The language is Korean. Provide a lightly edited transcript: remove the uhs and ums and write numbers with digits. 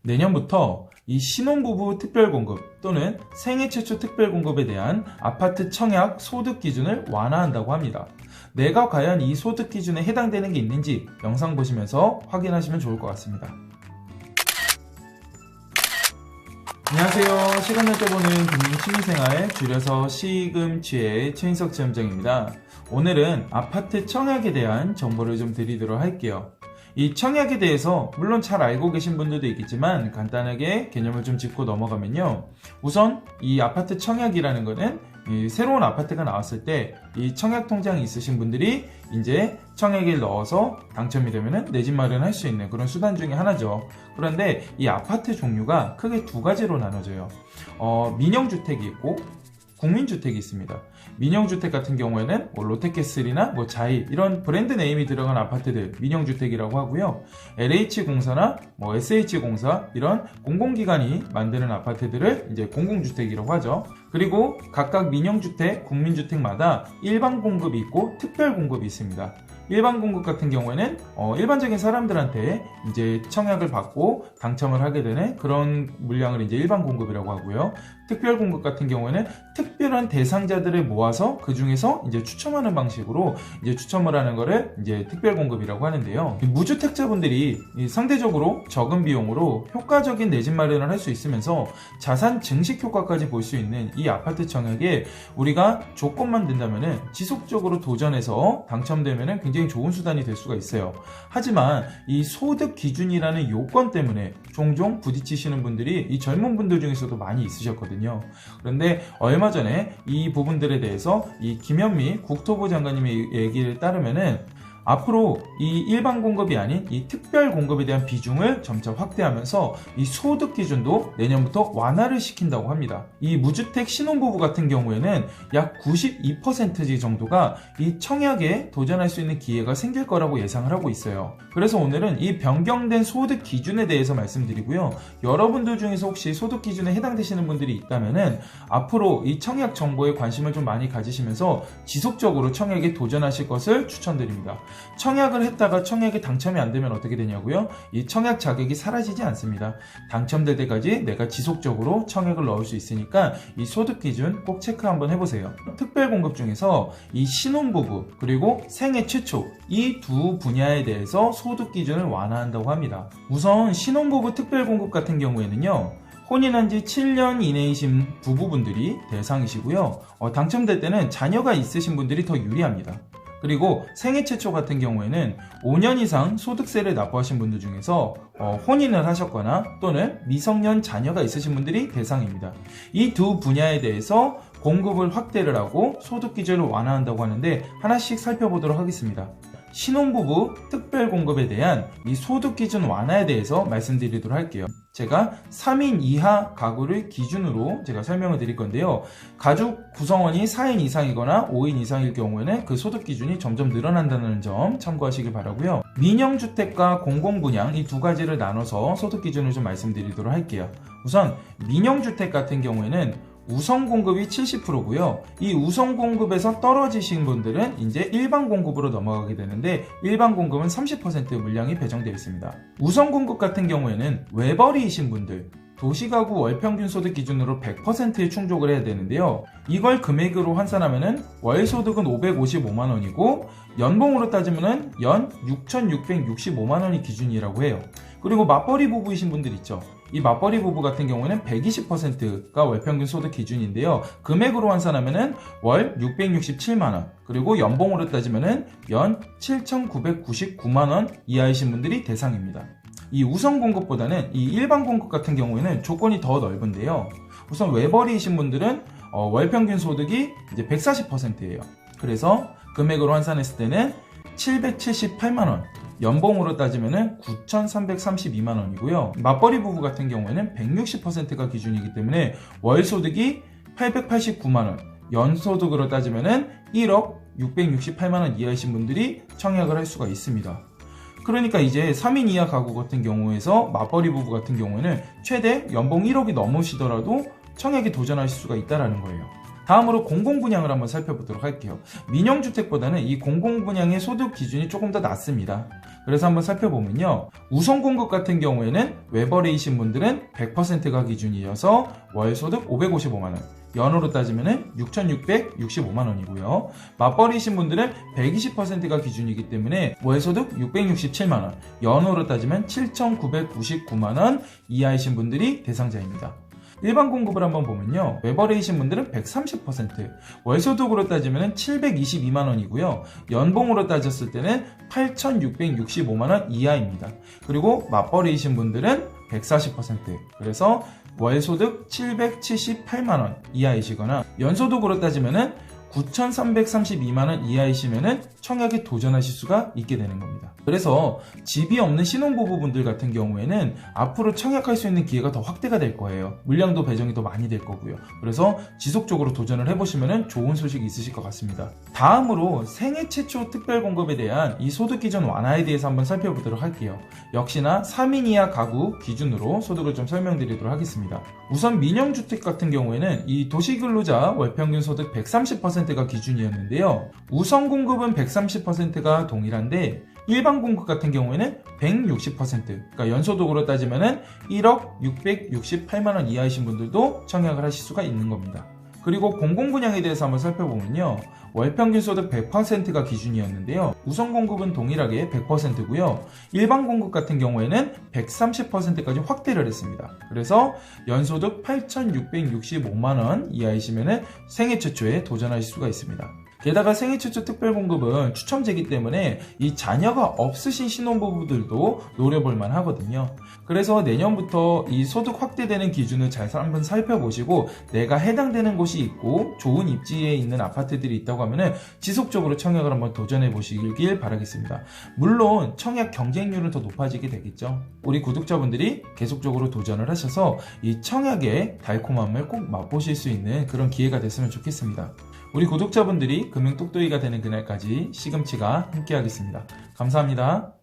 내년부터 이 신혼부부 특별공급 또는 생애 최초 특별공급에 대한 아파트 청약 소득 기준을 완화한다고 합니다. 내가 과연 이 소득 기준에 해당되는 게 있는지 영상 보시면서 확인하시면 좋을 것 같습니다. 안녕하세요. 시간 날 때 보는 금융 취미생활, 줄여서 시금취의 최인석 지점장입니다. 오늘은 아파트 청약에 대한 정보를 좀 드리도록 할게요. 이 청약에 대해서 물론 잘 알고 계신 분들도 있겠지만 간단하게 개념을 좀 짚고 넘어가면요. 우선 이 아파트 청약이라는 거는 이 새로운 아파트가 나왔을 때 이 청약 통장이 있으신 분들이 이제 청약을 넣어서 당첨이 되면은 내 집 마련할 수 있는 그런 수단 중에 하나죠. 그런데 이 아파트 종류가 크게 두 가지로 나눠져요. 민영주택이 있고 국민주택이 있습니다. 민영주택 같은 경우에는 롯데캐슬이나 자이 이런 브랜드 네임이 들어간 아파트들 민영주택이라고 하고요. LH공사나 SH공사 이런 공공기관이 만드는 아파트들을 이제 공공주택이라고 하죠. 그리고 각각 민영주택, 국민주택마다 일반 공급이 있고 특별 공급이 있습니다. 일반 공급 같은 경우에는 일반적인 사람들한테 이제 청약을 받고 당첨을 하게 되는 그런 물량을 이제 일반 공급이라고 하고요. 특별 공급 같은 경우에는 특별한 대상자들을 모아서 그 중에서 이제 추첨하는 방식으로 이제 추첨을 하는 거를 이제 특별 공급이라고 하는데요. 무주택자분들이 상대적으로 적은 비용으로 효과적인 내 집 마련을 할 수 있으면서 자산 증식 효과까지 볼 수 있는 이 아파트 청약에 우리가 조건만 된다면은 지속적으로 도전해서 당첨되면은 굉장히 좋은 수단이 될 수가 있어요. 하지만 이 소득 기준이라는 요건 때문에 종종 부딪히시는 분들이 이 젊은 분들 중에서도 많이 있으셨거든요. 그런데 얼마 전에 이 부분들에 대해서 이 김현미 국토부 장관님의 얘기를 따르면은 앞으로 이 일반 공급이 아닌 이 특별 공급에 대한 비중을 점차 확대하면서 이 소득 기준도 내년부터 완화를 시킨다고 합니다. 이 무주택 신혼부부 같은 경우에는 약 92% 정도가 이 청약에 도전할 수 있는 기회가 생길 거라고 예상을 하고 있어요. 그래서 오늘은 이 변경된 소득 기준에 대해서 말씀드리고요. 여러분들 중에서 혹시 소득 기준에 해당되시는 분들이 있다면은 앞으로 이 청약 정보에 관심을 좀 많이 가지시면서 지속적으로 청약에 도전하실 것을 추천드립니다. 청약을 했다가 청약에 당첨이 안 되면 어떻게 되냐고요? 이 청약 자격이 사라지지 않습니다. 당첨될 때까지 내가 지속적으로 청약을 넣을 수 있으니까 이 소득 기준 꼭 체크 한번 해보세요. 특별 공급 중에서 이 신혼부부 그리고 생애 최초 이 두 분야에 대해서 소득 기준을 완화한다고 합니다. 우선 신혼부부 특별 공급 같은 경우에는요. 혼인한 지 7년 이내이신 부부분들이 대상이시고요. 당첨될 때는 자녀가 있으신 분들이 더 유리합니다. 그리고 생애 최초 같은 경우에는 5년 이상 소득세를 납부하신 분들 중에서 혼인을 하셨거나 또는 미성년 자녀가 있으신 분들이 대상입니다. 이 두 분야에 대해서 공급을 확대를 하고 소득 기준을 완화한다고 하는데 하나씩 살펴보도록 하겠습니다. 신혼부부 특별 공급에 대한 이 소득 기준 완화에 대해서 말씀드리도록 할게요. 제가 3인 이하 가구를 기준으로 제가 설명을 드릴 건데요. 가족 구성원이 4인 이상이거나 5인 이상일 경우에는 그 소득 기준이 점점 늘어난다는 점 참고하시길 바라고요. 민영주택과 공공분양 이 두 가지를 나눠서 소득 기준을 좀 말씀드리도록 할게요. 우선 민영주택 같은 경우에는 우선 공급이 70%고요. 이 우선 공급에서 떨어지신 분들은 이제 일반 공급으로 넘어가게 되는데 일반 공급은 30% 물량이 배정되어 있습니다. 우선 공급 같은 경우에는 외벌이이신 분들 도시가구 월평균 소득 기준으로 100%에 충족을 해야 되는데요. 이걸 금액으로 환산하면은 월 소득은 555만 원이고 연봉으로 따지면은 연 6,665만 원이 기준이라고 해요. 그리고 맞벌이 부부이신 분들 있죠. 이 맞벌이 부부 같은 경우에는 120%가 월평균 소득 기준인데요. 금액으로 환산하면은 월 667만 원, 그리고 연봉으로 따지면은 연 7,999만 원 이하이신 분들이 대상입니다. 이 우선 공급보다는 이 일반 공급 같은 경우에는 조건이 더 넓은데요. 우선 외벌이이신 분들은 월평균 소득이 이제 140%예요. 그래서 금액으로 환산했을 때는 778만 원, 연봉으로 따지면은 9,332만 원이고요. 맞벌이 부부 같은 경우에는 160%가 기준이기 때문에 월 소득이 889만 원, 연소득으로 따지면은 1억 668만 원 이하이신 분들이 청약을 할 수가 있습니다. 그러니까 이제 3인 이하 가구 같은 경우에서 맞벌이 부부 같은 경우에는 최대 연봉 1억이 넘으시더라도 청약에 도전하실 수가 있다는 거예요. 다음으로 공공분양을 한번 살펴보도록 할게요. 민영주택보다는 이 공공분양의 소득 기준이 조금 더 낮습니다. 그래서 한번 살펴보면요. 우선공급 같은 경우에는 외벌이이신 분들은 100%가 기준이어서 월소득 555만원, 연으로 따지면 6,665만원이고요. 맞벌이이신 분들은 120%가 기준이기 때문에 월소득 667만원, 연으로 따지면 7,999만원 이하이신 분들이 대상자입니다. 일반 공급을 한번 보면요. 외벌이이신 분들은 130%, 월소득으로 따지면 722만원이고요. 연봉으로 따졌을 때는 8,665만원 이하입니다. 그리고 맞벌이이신 분들은 140%, 그래서 월소득 778만원 이하이시거나 연소득으로 따지면 9,332만원 이하이시면 청약에 도전하실 수가 있게 되는 겁니다. 그래서 집이 없는 신혼부부분들 같은 경우에는 앞으로 청약할 수 있는 기회가 더 확대가 될 거예요. 물량도 배정이 더 많이 될 거고요. 그래서 지속적으로 도전을 해보시면 좋은 소식이 있으실 것 같습니다. 다음으로 생애 최초 특별공급에 대한 이 소득 기준 완화에 대해서 한번 살펴보도록 할게요. 역시나 3인 이하 가구 기준으로 소득을 좀 설명드리도록 하겠습니다. 우선 민영주택 같은 경우에는 이 도시근로자 월평균 소득 130%가 기준이었는데요. 우선 공급은 130%가 동일한데 일반 공급 같은 경우에는 160%, 그러니까 연소득으로 따지면 1억 668만원 이하이신 분들도 청약을 하실 수가 있는 겁니다. 그리고 공공분양에 대해서 한번 살펴보면요. 월평균 소득 100%가 기준이었는데요. 우선 공급은 동일하게 100%고요. 일반 공급 같은 경우에는 130%까지 확대를 했습니다. 그래서 연소득 8,665만원 이하이시면 생애 최초에 도전하실 수가 있습니다. 게다가 생애 최초 특별공급은 추첨제이기 때문에 이 자녀가 없으신 신혼부부들도 노려볼만 하거든요. 그래서 내년부터 이 소득 확대되는 기준을 잘 한번 살펴보시고 내가 해당되는 곳이 있고 좋은 입지에 있는 아파트들이 있다고 하면 지속적으로 청약을 한번 도전해 보시길 바라겠습니다. 물론 청약 경쟁률은 더 높아지게 되겠죠. 우리 구독자분들이 계속적으로 도전을 하셔서 이 청약의 달콤함을 꼭 맛보실 수 있는 그런 기회가 됐으면 좋겠습니다. 우리 구독자분들이 금융 똑똑이가 되는 그날까지 시금치가 함께 하겠습니다. 감사합니다.